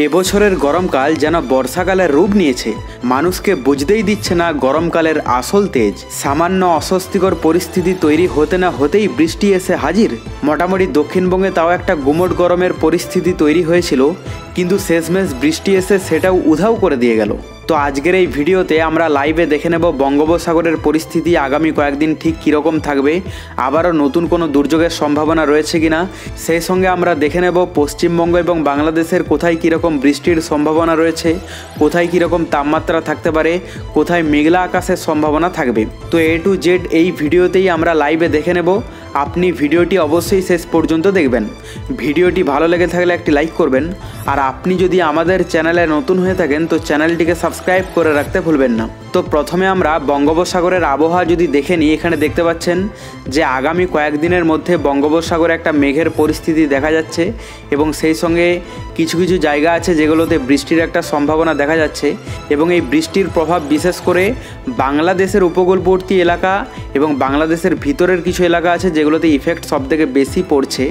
এবছরের গরমকাল যেন বর্ষাকালের রূপ নিয়েছে। মানুষকে বুঝতেই দিচ্ছে না গরমকালের আসল তেজ। সামান্য অস্বস্তিকর পরিস্থিতি তৈরি হতে না হতেই বৃষ্টি এসে হাজির। মোটামুটি দক্ষিণবঙ্গে তাও একটা গুমোট গরমের পরিস্থিতি তৈরি হয়েছিল, কিন্তু শেষমেশ বৃষ্টি এসে সেটাও উধাও করে দিয়ে গেল। তো আজকের এই ভিডিওতে আমরা লাইভে দেখে নেব বঙ্গোপসাগরের পরিস্থিতি আগামী কয়েকদিন ঠিক কীরকম থাকবে, আবারও নতুন কোনো দুর্যোগের সম্ভাবনা রয়েছে কিনা। সেই সঙ্গে আমরা দেখে নেব পশ্চিমবঙ্গ এবং বাংলাদেশের কোথায় কীরকম বৃষ্টির সম্ভাবনা রয়েছে, কোথায় কীরকম তাপমাত্রা থাকতে পারে, কোথায় মেঘলা আকাশের সম্ভাবনা থাকবে। তো A to Z এই ভিডিওতেই আমরা লাইভে দেখে নেব। আপনি ভিডিওটি অবশ্যই শেষ পর্যন্ত দেখবেন। ভিডিওটি ভালো লেগে থাকলে একটি লাইক করবেন, আর আপনি যদি আমাদের চ্যানেলে নতুন হয়ে থাকেন তো চ্যানেলটিকে সাবস্ক্রাইব করে রাখতে ভুলবেন না। তো প্রথমে আমরা বঙ্গোপসাগরের আবহাওয়া যদি দেখে নিই, এখানে দেখতে পাচ্ছেন যে আগামী কয়েকদিনের মধ্যে বঙ্গোপসাগরে একটা মেঘের পরিস্থিতি দেখা যাচ্ছে এবং সেই সঙ্গে কিছু কিছু জায়গা আছে যেগুলোতে বৃষ্টির একটা সম্ভাবনা দেখা যাচ্ছে। এবং এই বৃষ্টির প্রভাব বিশেষ করে বাংলাদেশের উপকূলবর্তী এলাকা এবং বাংলাদেশের ভিতরের কিছু এলাকা আছে যেগুলোতে ইফেক্ট সবথেকে বেশি পড়ছে।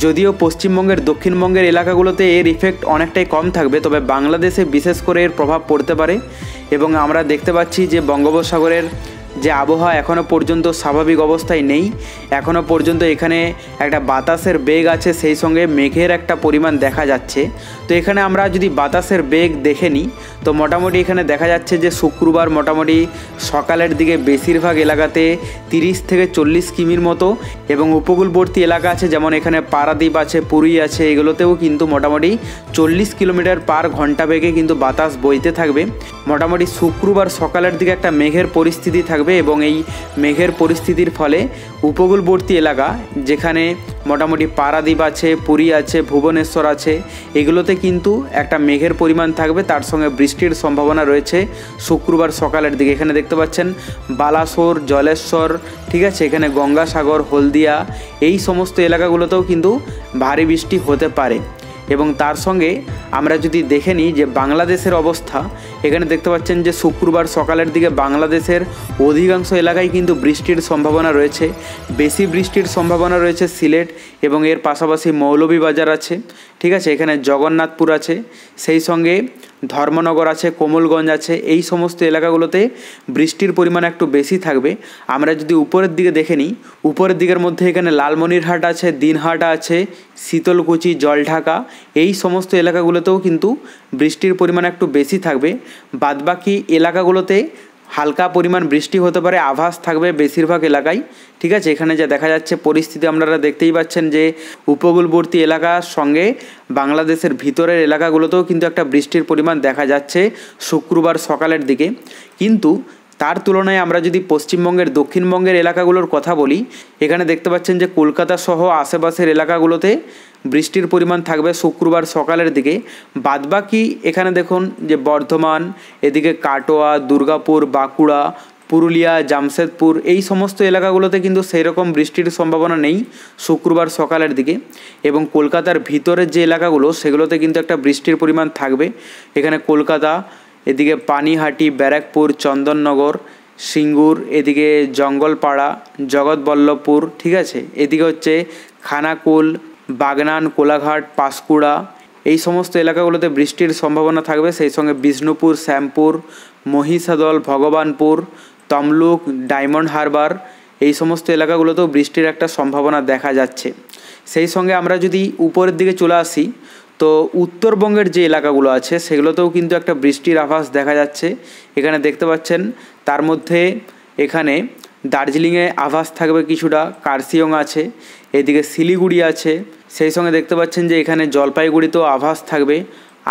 যদিও পশ্চিমবঙ্গের দক্ষিণবঙ্গের এলাকাগুলোতে এর ইফেক্ট অনেকটাই কম থাকবে, তবে বাংলাদেশে বিশেষ করে এর প্রভাব পড়তে পারে। এবং আমরা দেখতে পাচ্ছি যে বঙ্গোপসাগরের যে আবহাওয়া এখনও পর্যন্ত স্বাভাবিক অবস্থায় নেই। এখনও পর্যন্ত এখানে একটা বাতাসের বেগ আছে, সেই সঙ্গে মেঘের একটা পরিমাণ দেখা যাচ্ছে। তো এখানে আমরা যদি বাতাসের বেগ দেখে নিই তো মোটামুটি এখানে দেখা যাচ্ছে যে শুক্রবার মোটামুটি সকালের দিকে বেশিরভাগ এলাকাতে 30 থেকে 40 কিমির মতো, এবং উপকূলবর্তী এলাকা আছে যেমন এখানে পারাদ্বীপ আছে, পুরী আছে, এগুলোতেও কিন্তু মোটামুটি 40 কিলোমিটার পার ঘন্টা বেগে কিন্তু বাতাস বইতে থাকবে। মোটামুটি শুক্রবার সকালের দিকে একটা মেঘের পরিস্থিতি থাকবে এবং এই মেঘের পরিস্থিতির ফলে উপকূলবর্তী এলাকা যেখানে মোটামুটি পারাদ্বীপ আছে, পুরী আছে, ভুবনেশ্বর আছে, এগুলোতে কিন্তু একটা মেঘের পরিমাণ থাকবে, তার সঙ্গে বৃষ্টির সম্ভাবনা রয়েছে শুক্রবার সকালের দিকে। এখানে দেখতে পাচ্ছেন বালাসোর, জলেশ্বর, ঠিক আছে, এখানে গঙ্গাসাগর, হলদিয়া, এই সমস্ত এলাকাগুলোতেও কিন্তু ভারী বৃষ্টি হতে পারে। এবং তার সঙ্গে আমরা যদি দেখে নিই যে বাংলাদেশের অবস্থা, এখানে দেখতে পাচ্ছেন যে শুক্রবার সকালের দিকে বাংলাদেশের অধিকাংশ এলাকায় কিন্তু বৃষ্টির সম্ভাবনা রয়েছে। বেশি বৃষ্টির সম্ভাবনা রয়েছে সিলেট এবং এর পাশাপাশি মৌলভীবাজার আছে, ঠিক আছে, এখানে জগন্নাথপুর আছে, সেই সঙ্গে ধর্মনগর আছে, কোমলগঞ্জ আছে, এই সমস্ত এলাকাগুলোতে বৃষ্টির পরিমাণ একটু বেশি থাকবে। আমরা যদি উপরের দিকে দেখে নিই, উপরের দিকের মধ্যে এখানে লালমনিরহাট আছে, দিনহাটা আছে, শীতলকুচি, জলঢাকা, এই সমস্ত এলাকাগুলোতেও কিন্তু বৃষ্টির পরিমাণ একটু বেশি থাকবে। বাদবাকি এলাকাগুলোতে হালকা পরিমাণ বৃষ্টি হতে পারে, আভাস থাকবে বেশিরভাগ এলাকায়, ঠিক আছে। এখানে যা দেখা যাচ্ছে পরিস্থিতি আপনারা দেখতেই পাচ্ছেন যে উপকূলবর্তী এলাকার সঙ্গে বাংলাদেশের ভিতরের এলাকাগুলোতেও কিন্তু একটা বৃষ্টির পরিমাণ দেখা যাচ্ছে শুক্রবার সকালের দিকে। কিন্তু তার তুলনায় আমরা যদি পশ্চিমবঙ্গের দক্ষিণবঙ্গের এলাকাগুলোর কথা বলি, এখানে দেখতে পাচ্ছেন যে কলকাতা সহ আশেপাশের এলাকাগুলোতে বৃষ্টির পরিমাণ থাকবে শুক্রবার সকালের দিকে। বাদবাকি এখানে দেখুন যে বর্ধমান, এদিকে কাটোয়া, দুর্গাপুর, বাঁকুড়া, পুরুলিয়া, জামশেদপুর, এই সমস্ত এলাকাগুলোতে কিন্তু সেই রকম বৃষ্টির সম্ভাবনা নেই শুক্রবার সকালের দিকে। এবং কলকাতার ভিতরের যে এলাকাগুলো সেগুলোতে কিন্তু একটা বৃষ্টির পরিমাণ থাকবে। এখানে কলকাতা, এদিকে পানিহাটি, ব্যারাকপুর, চন্দননগর, সিঙ্গুর, এদিকে জঙ্গলপাড়া, জগৎবল্লভপুর, ঠিক আছে, এদিকে হচ্ছে খানাকুল, বাগনান, কোলাঘাট, পাঁশকুড়া, এই সমস্ত এলাকাগুলোতে বৃষ্টির সম্ভাবনা থাকবে। সেই সঙ্গে বিষ্ণুপুর, শ্যামপুর, মহিষাদল, ভগবানপুর, তমলুক, ডায়মন্ড হারবার, এই সমস্ত এলাকাগুলোতেও বৃষ্টির একটা সম্ভাবনা দেখা যাচ্ছে। সেই সঙ্গে আমরা যদি উপরের দিকে চলে আসি তো উত্তরবঙ্গের যে এলাকাগুলো আছে সেগুলোতেও কিন্তু একটা বৃষ্টির আভাস দেখা যাচ্ছে। এখানে দেখতে পাচ্ছেন তার মধ্যে এখানে দার্জিলিংয়ে আভাস থাকবে কিছুটা, কার্শিয়ং আছে, এদিকে শিলিগুড়ি আছে, সেই সঙ্গে দেখতে পাচ্ছেন যে এখানে জলপাইগুড়িতেও আভাস থাকবে,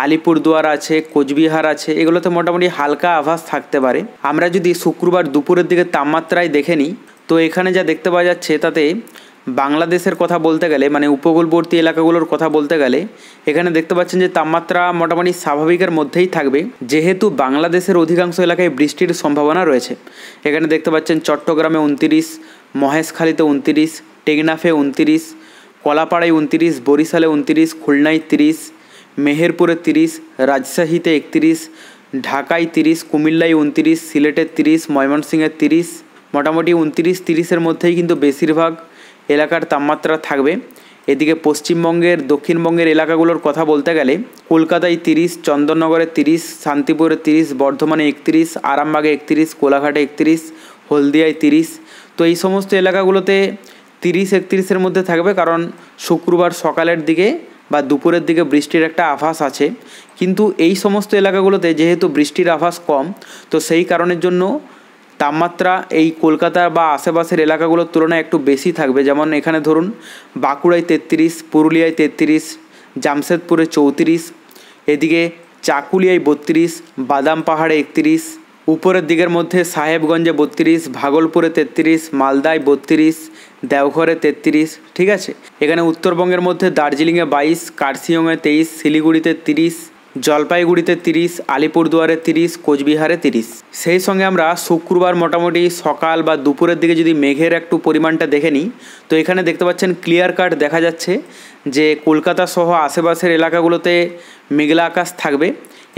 আলিপুরদুয়ার আছে, কোচবিহার আছে, এগুলোতে মোটামুটি হালকা আভাস থাকতে পারে। আমরা যদি শুক্রবার দুপুরের দিকে তাপমাত্রায় দেখে নিই তো এখানে যা দেখতে পাওয়া যাচ্ছে তাতে বাংলাদেশের কথা বলতে গেলে, মানে উপকূলবর্তী এলাকাগুলোর কথা বলতে গেলে, এখানে দেখতে পাচ্ছেন যে তাপমাত্রা মোটামুটি স্বাভাবিকের মধ্যেই থাকবে, যেহেতু বাংলাদেশের অধিকাংশ এলাকায় বৃষ্টির সম্ভাবনা রয়েছে। এখানে দেখতে পাচ্ছেন চট্টগ্রামে 29, মহেশখালীতে 29, টেকনাফে 29, কলাপাড়ায় 29, বরিশালে 29, খুলনায় 30, মেহেরপুরে 30, রাজশাহীতে 31, ঢাকায় 30, কুমিল্লায় 29, সিলেটে 30, ময়মনসিংহে 30, মোটামুটি 29-30-এর মধ্যেই কিন্তু বেশিরভাগ এলাকার তাপমাত্রা থাকবে। এদিকে পশ্চিমবঙ্গের দক্ষিণবঙ্গের এলাকাগুলোর কথা বলতে গেলে কলকাতায় 30, চন্দননগরে 30, শান্তিপুরে 30, বর্ধমানে 31, আরামবাগে 31, কোলাঘাটে 31, হলদিয়ায় 30। তো এই সমস্ত এলাকাগুলোতে 30-31-এর মধ্যে থাকবে, কারণ শুক্রবার সকালের দিকে বা দুপুরের দিকে বৃষ্টির একটা আভাস আছে। কিন্তু এই সমস্ত এলাকাগুলোতে যেহেতু বৃষ্টির আভাস কম, তো সেই কারণের জন্য তাপমাত্রা এই কলকাতা বা আশেপাশের এলাকাগুলোর তুলনায় একটু বেশি থাকবে। যেমন এখানে ধরুন বাঁকুড়ায় 33, পুরুলিয়ায় 33, জামশেদপুরে 34, এদিকে চাকুলিয়ায় 32, বাদাম পাহাড়ে 31, উপরের দিকের মধ্যে সাহেবগঞ্জে 32, ভাগলপুরে 33, মালদায় 32, দেওঘরে 33। ঠিক আছে, এখানে উত্তরবঙ্গের মধ্যে দার্জিলিংয়ে 22, কার্শিয়ংয়ে 23, শিলিগুড়িতে 30, জলপাইগুড়িতে 30, আলিপুরদুয়ারে 30, কোচবিহারে 30। সেই সঙ্গে আমরা শুক্রবার মোটামুটি সকাল বা দুপুরের দিকে যদি মেঘের একটু পরিমাণটা দেখে নিই, তো এখানে দেখতে পাচ্ছেন ক্লিয়ার কাট দেখা যাচ্ছে যে কলকাতা সহ আশেপাশের এলাকাগুলোতে মেঘলা আকাশ থাকবে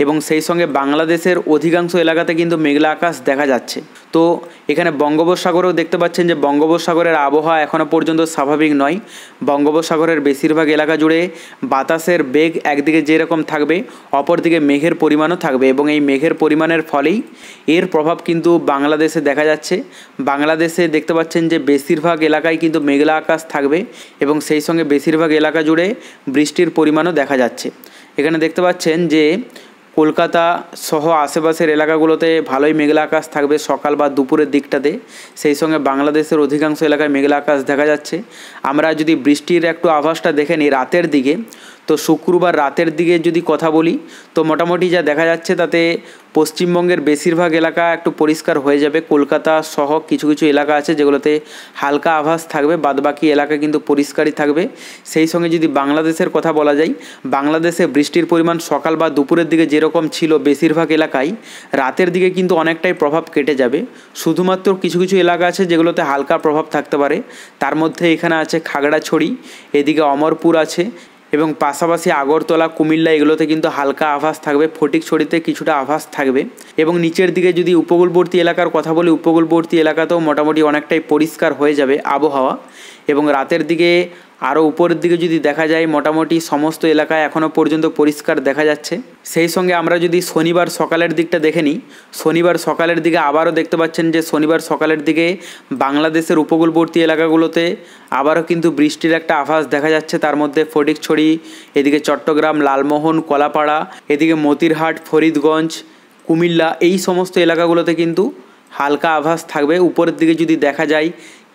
এবং সেই সঙ্গে বাংলাদেশের অধিকাংশ এলাকাতে কিন্তু মেঘলা আকাশ দেখা যাচ্ছে। তো এখানে বঙ্গোপসাগরেও দেখতে পাচ্ছেন যে বঙ্গোপসাগরের আবহাওয়া এখনও পর্যন্ত স্বাভাবিক নয়। বঙ্গোপসাগরের বেশিরভাগ এলাকা জুড়ে বাতাসের বেগ একদিকে যেরকম থাকবে, অপরদিকে মেঘের পরিমাণও থাকবে এবং এই মেঘের পরিমাণের ফলেই এর প্রভাব কিন্তু বাংলাদেশে দেখা যাচ্ছে। বাংলাদেশে দেখতে পাচ্ছেন যে বেশিরভাগ এলাকায় কিন্তু মেঘলা আকাশ থাকবে এবং সেই সঙ্গে বেশিরভাগ এলাকা জুড়ে বৃষ্টির পরিমাণও দেখা যাচ্ছে। এখানে দেখতে পাচ্ছেন যে কলকাতা সহ আশেপাশের এলাকাগুলোতে ভালোই মেঘলা আকাশ থাকবে সকাল বা দুপুরের দিকটাতে। সেই সঙ্গে বাংলাদেশের অধিকাংশ এলাকায় মেঘলা আকাশ দেখা যাচ্ছে। আমরা যদি বৃষ্টির একটু আভাসটা দেখে নিই রাতের দিকে, তো শুক্রবার রাতের দিকে যদি কথা বলি, তো মোটামুটি যা দেখা যাচ্ছে তাতে পশ্চিমবঙ্গের বেশিরভাগ এলাকা একটু পরিষ্কার হয়ে যাবে। কলকাতা সহ কিছু কিছু এলাকা আছে যেগুলোতে হালকা আভাস থাকবে, বাদবাকি এলাকা কিন্তু পরিষ্কারই থাকবে। সেই সঙ্গে যদি বাংলাদেশের কথা বলা যায়, বাংলাদেশে বৃষ্টির পরিমাণ সকাল বা দুপুরের দিকে যেরকম ছিল বেশিরভাগ এলাকায়, রাতের দিকে কিন্তু অনেকটাই প্রভাব কেটে যাবে। শুধুমাত্র কিছু কিছু এলাকা আছে যেগুলোতে হালকা প্রভাব থাকতে পারে। তার মধ্যে এখানে আছে খাগড়াছড়ি, এদিকে অমরপুর আছে এবং পাশাপাশি আগরতলা, কুমিল্লা এগুলোতে কিন্তু হালকা আভাস থাকবে। ফটিকছড়িতে কিছুটা আভাস থাকবে এবং নিচের দিকে যদি উপকূলবর্তী এলাকার কথা বলি, উপকূলবর্তী এলাকাতেও মোটামুটি অনেকটাই পরিষ্কার হয়ে যাবে আবহাওয়া। এবং রাতের দিকে আরও উপরের দিকে যদি দেখা যায়, মোটামুটি সমস্ত এলাকায় এখনও পর্যন্ত পরিষ্কার দেখা যাচ্ছে। সেই সঙ্গে আমরা যদি শনিবার সকালের দিকটা দেখে নিই, শনিবার সকালের দিকে আবারও দেখতে পাচ্ছেন যে শনিবার সকালের দিকে বাংলাদেশের উপকূলবর্তী এলাকাগুলোতে আবারও কিন্তু বৃষ্টির একটা আভাস দেখা যাচ্ছে। তার মধ্যে ফটিকছড়ি, এদিকে চট্টগ্রাম, লালমোহন, কলাপাড়া, এদিকে মতিরহাট, ফরিদগঞ্জ, কুমিল্লা, এই সমস্ত এলাকাগুলোতে কিন্তু হালকা আভাস থাকবে। উপরের দিকে যদি দেখা যায়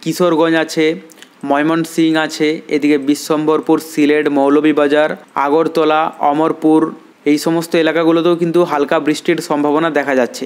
কিশোরগঞ্জ আছে, ময়মনসিংহ আছে, এদিকে বিশ্বম্বরপুর, সিলেট, মৌলভীবাজার, আগরতলা, অমরপুর, এই সমস্ত এলাকাগুলোতেও কিন্তু হালকা বৃষ্টির সম্ভাবনা দেখা যাচ্ছে।